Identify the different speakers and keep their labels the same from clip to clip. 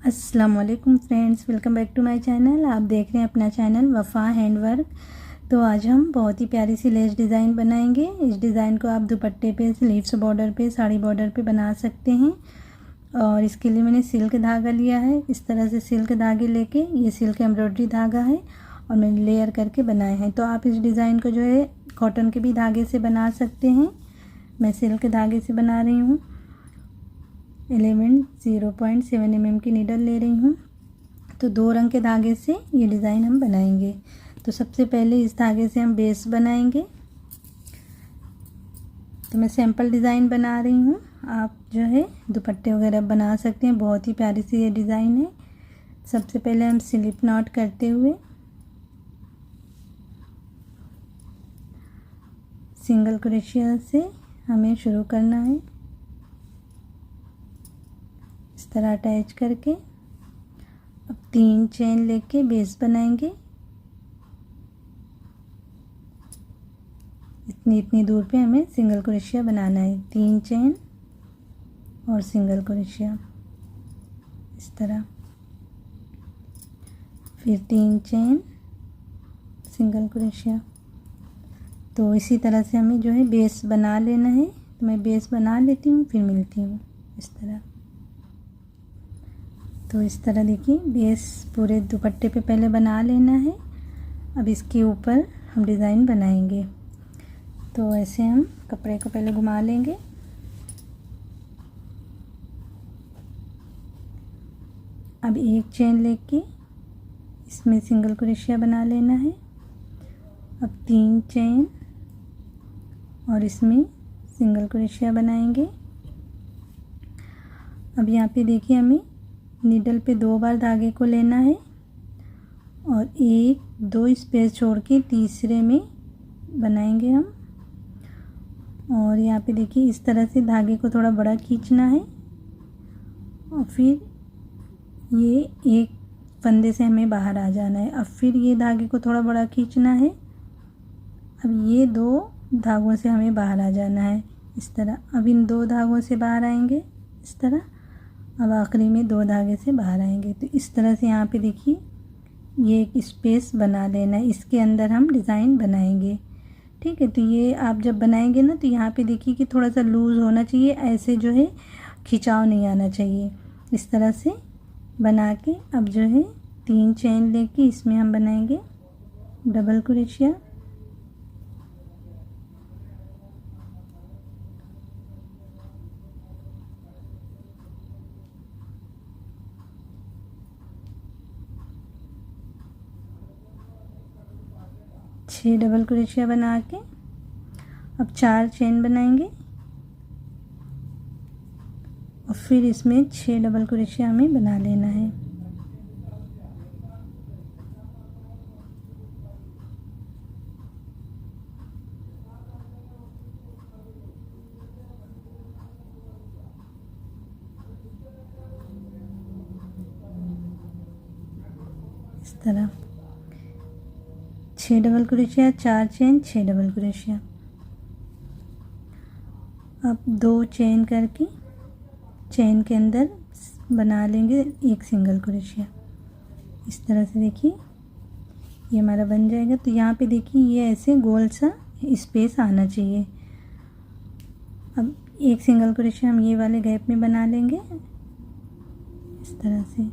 Speaker 1: अस्सलामुअलैकुम friends, welcome back to my channel. आप देख रहे हैं अपना चैनल वफ़ा हैंडवर्क। तो आज हम बहुत ही प्यारी सी लेस डिज़ाइन बनाएंगे। इस डिज़ाइन को आप दुपट्टे पे, स्लीव्स बॉर्डर पे, साड़ी बॉर्डर पे बना सकते हैं। और इसके लिए मैंने सिल्क धागा लिया है। इस तरह से सिल्क धागे लेके, ये सिल्क एम्ब्रॉयडरी धागा है और मैंने लेयर करके बनाए हैं। तो आप इस डिज़ाइन को जो है कॉटन के भी धागे से बना सकते हैं। मैं सिल्क धागे से बना रही हूँ। 0.7 mm की नीडल ले रही हूँ। तो 2 रंग के धागे से ये डिज़ाइन हम बनाएंगे। तो सबसे पहले इस धागे से हम बेस बनाएंगे। तो मैं सैम्पल डिज़ाइन बना रही हूँ, आप जो है दुपट्टे वगैरह बना सकते हैं। बहुत ही प्यारी सी ये डिज़ाइन है। सबसे पहले हम स्लिप नॉट करते हुए सिंगल क्रोशिया से हमें शुरू करना है। इस तरह अटैच करके अब 3 चेन लेके बेस बनाएंगे। इतनी दूर पे हमें सिंगल क्रोशिया बनाना है। 3 चेन और सिंगल क्रोशिया, इस तरह, फिर 3 चेन, सिंगल क्रोशिया। तो इसी तरह से हमें जो है बेस बना लेना है। तो मैं बेस बना लेती हूँ, फिर मिलती हूँ। इस तरह, तो इस तरह देखिए बेस पूरे दुपट्टे पे पहले बना लेना है। अब इसके ऊपर हम डिज़ाइन बनाएंगे। तो ऐसे हम कपड़े को पहले घुमा लेंगे। अब 1 चेन लेके इसमें सिंगल क्रोशिया बना लेना है। अब 3 चेन और इसमें सिंगल क्रोशिया बनाएंगे। अब यहाँ पे देखिए हमें नीडल पे 2 बार धागे को लेना है और 1-2 स्पेस छोड़ के तीसरे में बनाएंगे हम। और यहाँ पे देखिए इस तरह से धागे को थोड़ा बड़ा खींचना है और फिर ये एक फंदे से हमें बाहर आ जाना है। अब फिर ये धागे को थोड़ा बड़ा खींचना है। अब ये 2 धागों से हमें बाहर आ जाना है, इस तरह। अब इन 2 धागों से बाहर आएंगे, इस तरह। अब आखिरी में 2 धागे से बाहर आएंगे। तो इस तरह से यहाँ पे देखिए ये एक स्पेस बना लेना है। इसके अंदर हम डिज़ाइन बनाएंगे, ठीक है। तो ये आप जब बनाएंगे ना, तो यहाँ पे देखिए कि थोड़ा सा लूज़ होना चाहिए, ऐसे जो है खिंचाव नहीं आना चाहिए। इस तरह से बना के अब जो है 3 चेन लेके इसमें हम बनाएंगे डबल क्रोशिया। छः डबल क्रोशिया बना के अब 4 चेन बनाएंगे और फिर इसमें 6 डबल क्रोशिया हमें बना लेना है। इस तरह 6 double crochet, 4 chain, 6 double crochet. अब 2 चेन करके चेन के अंदर बना लेंगे एक सिंगल क्रोशिया। इस तरह से देखिए ये हमारा बन जाएगा। तो यहाँ पे देखिए ये ऐसे गोल सा स्पेस आना चाहिए। अब एक सिंगल क्रोशिया हम ये वाले गैप में बना लेंगे, इस तरह से।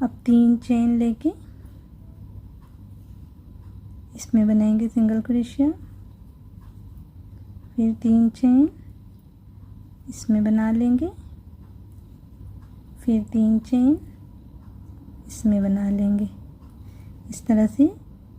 Speaker 1: अब 3 चेन लेके इसमें बनाएंगे सिंगल क्रोशिया, फिर 3 चेन इसमें बना लेंगे, फिर 3 चेन इसमें बना लेंगे। इस तरह से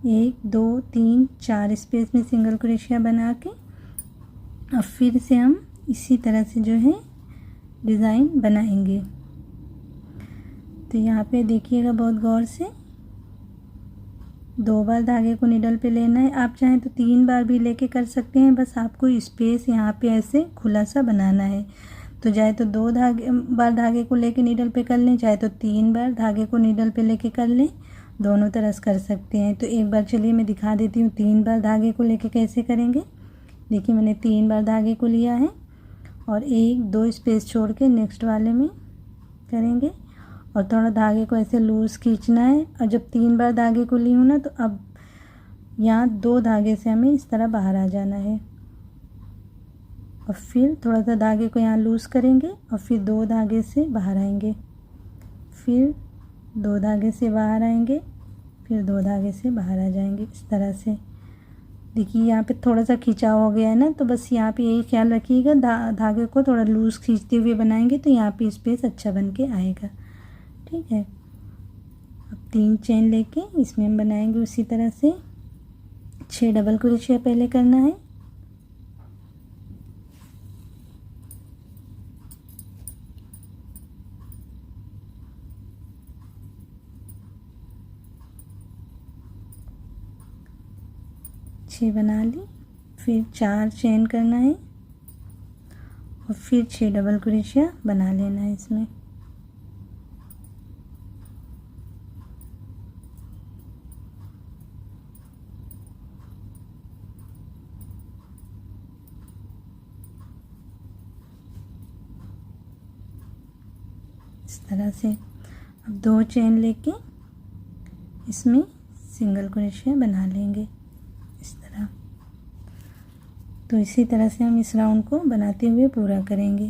Speaker 1: 1 2 3 4 स्पेस में सिंगल क्रोशिया बना के अब फिर से हम इसी तरह से जो है डिज़ाइन बनाएंगे। तो यहाँ पे देखिएगा बहुत गौर से, 2 बार धागे को नीडल पे लेना है। आप चाहें तो 3 बार भी लेके कर सकते हैं, बस आपको स्पेस यहाँ पे ऐसे खुला सा बनाना है। तो चाहे तो 2 बार धागे को लेके नीडल पे कर लें, चाहे तो 3 बार धागे को नीडल पे लेके कर लें, दोनों तरह से कर सकते हैं। तो एक बार चलिए मैं दिखा देती हूँ 3 बार धागे को लेके कैसे करेंगे। देखिए मैंने 3 बार धागे को लिया है और एक दो स्पेस छोड़ के नेक्स्ट वाले में करेंगे और थोड़ा धागे को ऐसे लूज़ खींचना है। और जब 3 बार धागे को ली हूँ ना, तो अब यहाँ 2 धागे से हमें इस तरह बाहर आ जाना है और फिर थोड़ा सा धागे को यहाँ लूज़ करेंगे और फिर 2 धागे से बाहर आएंगे, फिर 2 धागे से बाहर आएंगे, फिर 2 धागे से बाहर आ जाएंगे। इस तरह से देखिए यहाँ पे थोड़ा सा खिंचाव हो गया है ना, तो बस यहाँ पे यही ख्याल रखिएगा, धागे को थोड़ा लूज़ खींचते हुए बनाएंगे तो यहाँ पे स्पेस अच्छा बन के आएगा। ठीक है, अब 3 चेन लेके इसमें हम बनाएंगे उसी तरह से 6 डबल क्रोशिया पहले करना है। बना ली, फिर 4 चेन करना है और फिर 6 डबल क्रोशिया बना लेना है इसमें। इस तरह से अब 2 चेन लेके इसमें सिंगल क्रोशिया बना लेंगे इस तरह। तो इसी तरह से हम इस राउंड को बनाते हुए पूरा करेंगे।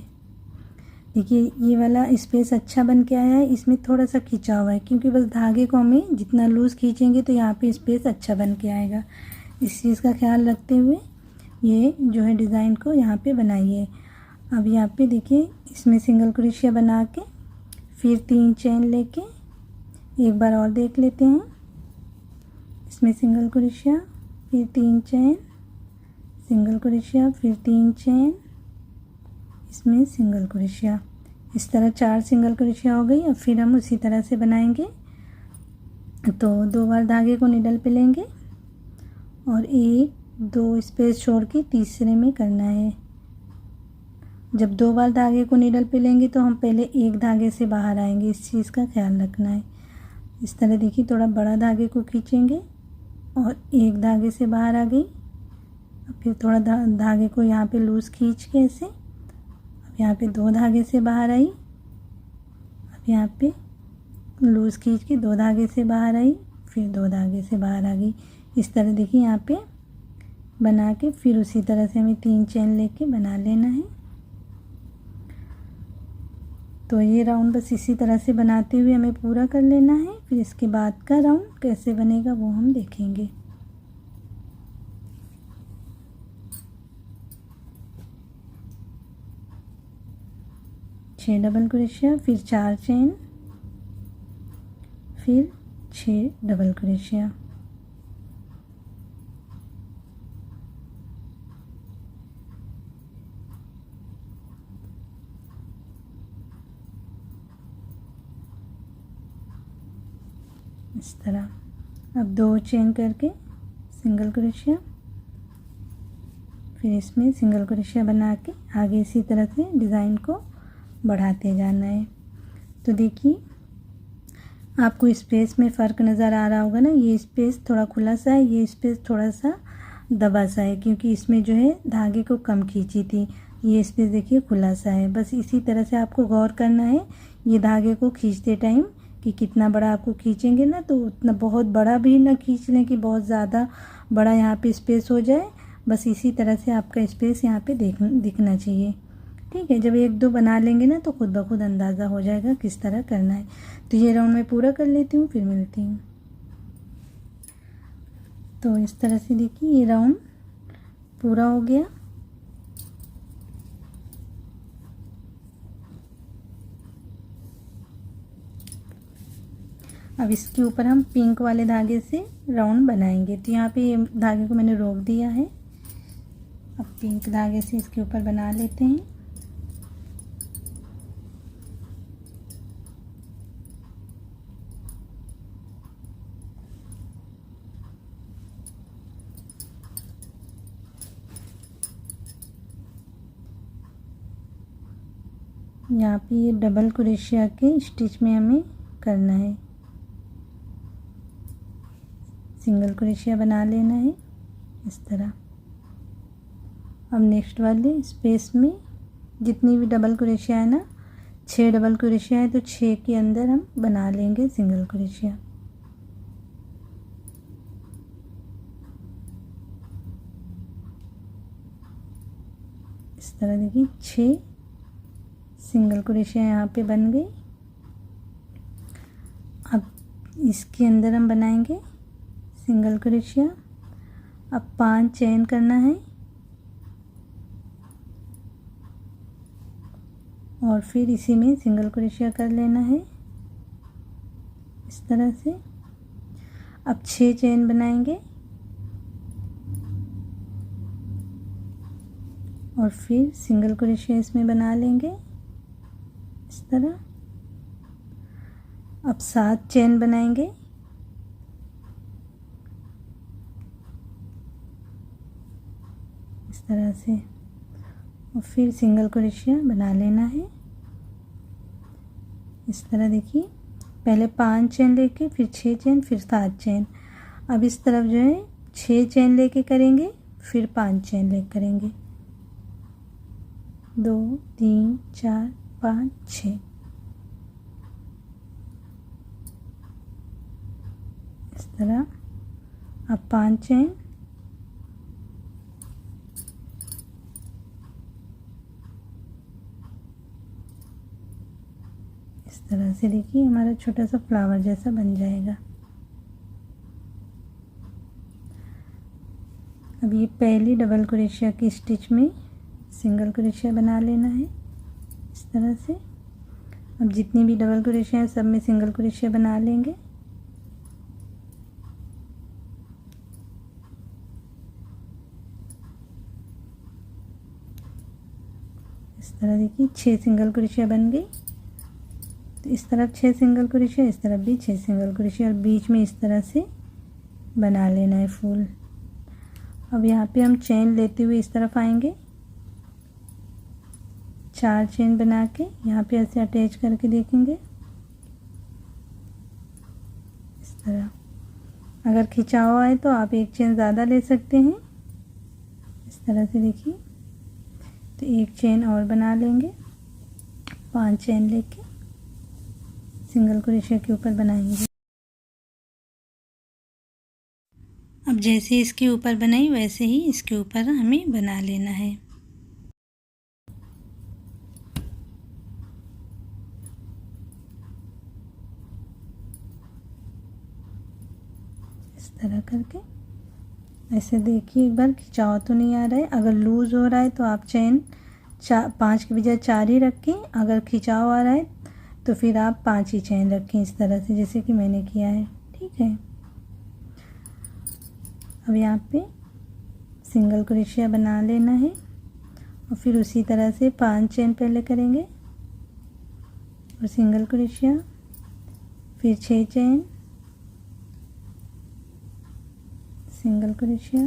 Speaker 1: देखिए ये वाला स्पेस अच्छा बन के आया है, इसमें थोड़ा सा खिंचा हुआ है क्योंकि बस धागे को हमें जितना लूज़ खींचेंगे तो यहाँ पे स्पेस अच्छा बन के आएगा। इस चीज़ का ख्याल रखते हुए ये जो है डिज़ाइन को यहाँ पे बनाइए। अब यहाँ पे देखिए इसमें सिंगल क्रोशिया बना के फिर 3 चेन लेके एक बार और देख लेते हैं। इसमें सिंगल क्रोशिया, फिर 3 चेन, सिंगल क्रोशिया, फिर 3 चेन, इसमें सिंगल क्रोशिया। इस तरह 4 सिंगल क्रोशिया हो गई। अब फिर हम उसी तरह से बनाएंगे। तो 2 बार धागे को निडल पे लेंगे और 1-2 स्पेस छोड़ के तीसरे में करना है। जब 2 बार धागे को निडल पे लेंगे तो हम पहले एक धागे से बाहर आएंगे, इस चीज़ का ख्याल रखना है। इस तरह देखिए थोड़ा बड़ा धागे को खींचेंगे और एक धागे से बाहर आ गई। फिर थोड़ा धागे को यहाँ पे लूज़ खींच के ऐसे, अब यहाँ पे 2 धागे से बाहर आई, अब यहाँ पे लूज़ खींच के 2 धागे से बाहर आई, फिर 2 धागे से बाहर आ गई। इस तरह देखिए यहाँ पे बना के फिर उसी तरह से हमें 3 चेन लेके बना लेना है। तो ये राउंड बस इसी तरह से बनाते हुए हमें पूरा कर लेना है। फिर इसके बाद का राउंड कैसे बनेगा वो हम देखेंगे। छः डबल क्रोशिया, फिर 4 चेन, फिर 6 डबल क्रोशिया। इस तरह अब 2 चेन करके सिंगल क्रोशिया, फिर इसमें सिंगल क्रोशिया बना के आगे इसी तरह से डिज़ाइन को बढ़ाते जाना है। तो देखिए आपको स्पेस में फ़र्क नज़र आ रहा होगा ना, ये स्पेस थोड़ा खुला सा है, ये स्पेस थोड़ा सा दबा सा है क्योंकि इसमें जो है धागे को कम खींची थी। ये स्पेस देखिए खुला सा है। बस इसी तरह से आपको गौर करना है ये धागे को खींचते टाइम कि कितना बड़ा आपको खींचेंगे ना, तो उतना बहुत बड़ा भी ना खींच लें कि बहुत ज़्यादा बड़ा यहाँ पे स्पेस हो जाए। बस इसी तरह से आपका स्पेस यहाँ पे दिखना चाहिए। ठीक है, जब 1-2 बना लेंगे ना तो खुद ब खुद अंदाज़ा हो जाएगा किस तरह करना है। तो ये राउंड मैं पूरा कर लेती हूँ, फिर मिलती हूँ। तो इस तरह से देखिए ये राउंड पूरा हो गया। अब इसके ऊपर हम पिंक वाले धागे से राउंड बनाएंगे। तो यहाँ पे ये धागे को मैंने रोक दिया है। अब पिंक धागे से इसके ऊपर बना लेते हैं। यहाँ पे ये डबल क्रोशिया के स्टिच में हमें करना है, सिंगल क्रोशिया बना लेना है इस तरह। अब नेक्स्ट वाले स्पेस में जितनी भी डबल क्रोशिया है ना, 6 डबल क्रोशिया है तो 6 के अंदर हम बना लेंगे सिंगल क्रोशिया। इस तरह देखिए 6 सिंगल क्रोशिया यहाँ पे बन गई। अब इसके अंदर हम बनाएंगे सिंगल क्रोशिया। अब 5 चेन करना है और फिर इसी में सिंगल क्रोशिया कर लेना है इस तरह से। अब 6 चेन बनाएंगे और फिर सिंगल क्रोशिया इसमें बना लेंगे इस तरह। अब 7 चेन बनाएंगे इस तरह से और फिर सिंगल क्रोशिया बना लेना है इस तरह। देखिए पहले 5 चेन लेके फिर 6 चेन फिर 7 चेन। अब इस तरफ जो है 6 चेन लेके करेंगे फिर 5 चेन लेके करेंगे, 2 3 4 5 6 इस तरह। अब 5 चेन इस तरह से। देखिए हमारा छोटा सा फ्लावर जैसा बन जाएगा। अब ये पहली डबल क्रोशिया की स्टिच में सिंगल क्रोशिया बना लेना है इस तरह से। अब जितनी भी डबल क्रोशिया है सब में सिंगल क्रोशिया बना लेंगे इस तरह। देखिए 6 सिंगल क्रोशिया बन गई। तो इस तरफ 6 सिंगल क्रोशिया, इस तरफ भी 6 सिंगल क्रोशिया और बीच में इस तरह से बना लेना है फूल। अब यहाँ पे हम चेन लेते हुए इस तरफ आएंगे, 4 चेन बना के यहाँ पे ऐसे अटैच करके देखेंगे इस तरह। अगर खिंचाव आए तो आप 1 चेन ज़्यादा ले सकते हैं इस तरह से। देखिए तो 1 चेन और बना लेंगे, 5 चेन लेके सिंगल क्रोशिया के ऊपर बनाएंगे। अब जैसे इसके ऊपर बनाई वैसे ही इसके ऊपर हमें बना लेना है इस तरह करके। ऐसे देखिए एक बार खिंचाव तो नहीं आ रहा है। अगर लूज़ हो रहा है तो आप चेन 5 के बजाय 4 ही रखें। अगर खिंचाव आ रहा है तो फिर आप 5 ही चेन रखें इस तरह से, जैसे कि मैंने किया है। ठीक है। अब यहाँ पे सिंगल क्रोशिया बना लेना है और फिर उसी तरह से 5 चेन पहले करेंगे और सिंगल क्रोशिया, फिर 6 चेन, सिंगल क्रोशिया,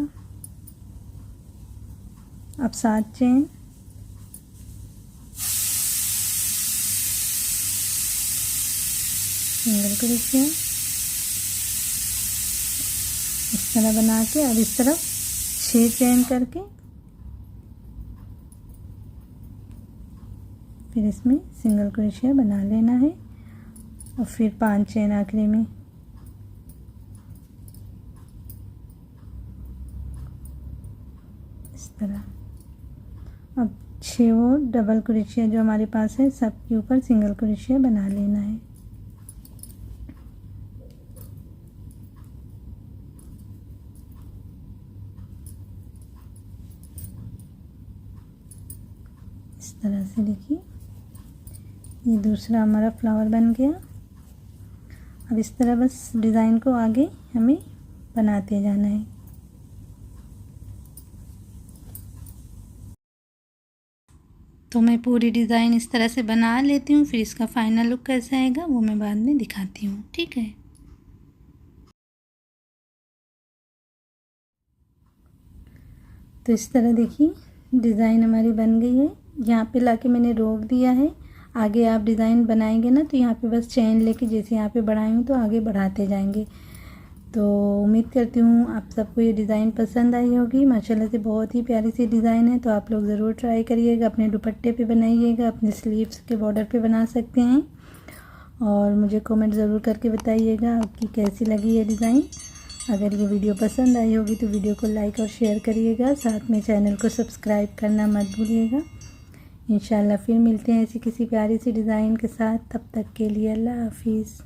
Speaker 1: अब 7 चेन, सिंगल क्रोशिया इस तरह बना के। अब इस तरफ 6 चेन करके फिर इसमें सिंगल क्रोशिया बना लेना है और फिर 5 चेन आखिरी में इस तरह। अब 6 और डबल क्रोशिया जो हमारे पास है सब के ऊपर सिंगल क्रोशिया बना लेना है इस तरह से। देखिए ये दूसरा हमारा फ्लावर बन गया। अब इस तरह बस डिज़ाइन को आगे हमें बनाते जाना है। तो मैं पूरी डिज़ाइन इस तरह से बना लेती हूँ, फिर इसका फाइनल लुक कैसा आएगा वो मैं बाद में दिखाती हूँ। ठीक है। तो इस तरह देखिए डिज़ाइन हमारी बन गई है। यहाँ पे लाके मैंने रोक दिया है। आगे आप डिज़ाइन बनाएंगे ना तो यहाँ पे बस चेन लेके जैसे यहाँ पे बढ़ाएंगे तो आगे बढ़ाते जाएंगे। तो उम्मीद करती हूँ आप सबको ये डिज़ाइन पसंद आई होगी। माशाल्लाह से बहुत ही प्यारी सी डिज़ाइन है, तो आप लोग ज़रूर ट्राई करिएगा। अपने दुपट्टे पे बनाइएगा, अपने स्लीव्स के बॉर्डर पे बना सकते हैं। और मुझे कमेंट ज़रूर करके बताइएगा आपकी कैसी लगी ये डिज़ाइन। अगर ये वीडियो पसंद आई होगी तो वीडियो को लाइक और शेयर करिएगा, साथ में चैनल को सब्सक्राइब करना मत भूलिएगा। इंशाल्लाह फिर मिलते हैं ऐसी किसी प्यारी सी डिज़ाइन के साथ। तब तक के लिए अल्लाह हाफिज़।